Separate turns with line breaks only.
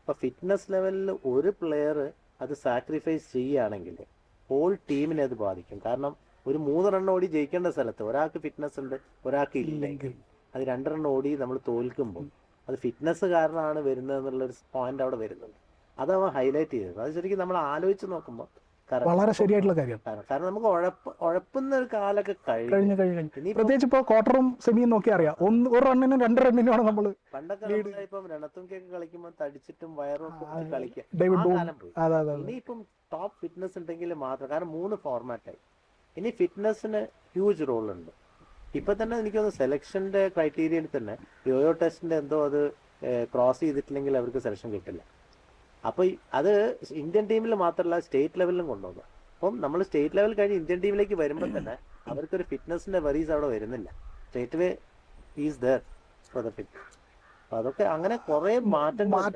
അപ്പൊ ഫിറ്റ്നസ് ലെവലിൽ ഒരു പ്ലെയർ അത് സാക്രിഫൈസ് ചെയ്യുകയാണെങ്കിൽ ഹോൾ ടീമിനെ അത് ബാധിക്കും. കാരണം ഒരു 3 റൺ ഓടി ജയിക്കേണ്ട സ്ഥലത്ത് ഒരാൾക്ക് ഫിറ്റ്നസ് ഉണ്ട്, ഒരാൾക്ക് ഇല്ലെങ്കിൽ അത് 2 റൺ ഓടി നമ്മൾ തോൽക്കുമ്പോൾ അത് ഫിറ്റ്നസ് കാരണമാണ് വരുന്നത് എന്നുള്ളൊരു പോയിന്റ് അവിടെ വരുന്നുണ്ട്. അത് അവൻ ഹൈലൈറ്റ് ചെയ്തത്. അത് ശരിക്കും നമ്മൾ ആലോചിച്ച് നോക്കുമ്പോൾ
വളരെ ശരിയായിട്ടുള്ള കാര്യം.
കാരണം നമുക്ക് ഉഴപ്പുന്ന ഒരു കാലൊക്കെ
കഴിഞ്ഞു. പ്രത്യേകിച്ച് ഇപ്പോൾ ക്വാർട്ടറും സെമിയും നോക്കി അറിയാം, ഒരു റണ്ണിനും 2 റണ്ണിനുമാണ് നമ്മൾ.
പണ്ടൊക്കെ ഇപ്പം രണത്തുംകൊക്കെ കളിക്കുമ്പോൾ തടിച്ചിട്ടും വയറും ഒക്കെ കളിക്കാം. ഇനിയിപ്പം ടോപ്പ് ഫിറ്റ്നസ് ഉണ്ടെങ്കിൽ മാത്രം, കാരണം 3 ഫോർമാറ്റായി. ഇനി ഫിറ്റ്നസിന് ഹ്യൂജ് റോൾ ഉണ്ട്. ഇപ്പൊ തന്നെ എനിക്ക് തോന്നുന്നു സെലക്ഷന്റെ ക്രൈറ്റീരിയയിൽ തന്നെ യോയോ ടെസ്റ്റിന്റെ എന്തോ അത് ക്രോസ് ചെയ്തിട്ടില്ലെങ്കിൽ അവർക്ക് സെലക്ഷൻ കിട്ടില്ല. അപ്പൊ അത് ഇന്ത്യൻ ടീമിൽ മാത്രമല്ല സ്റ്റേറ്റ് ലെവലിലും കൊണ്ടുപോകും. അപ്പം നമ്മൾ സ്റ്റേറ്റ് ലെവൽ കഴിഞ്ഞ് ഇന്ത്യൻ ടീമിലേക്ക് വരുമ്പോൾ തന്നെ അവർക്കൊരു ഫിറ്റ്നസിന്റെ വറീസ് അവിടെ വരുന്നില്ല. State way is there for the fit. അപ്പൊ അതൊക്കെ അങ്ങനെ കുറെ മാറ്റങ്ങൾ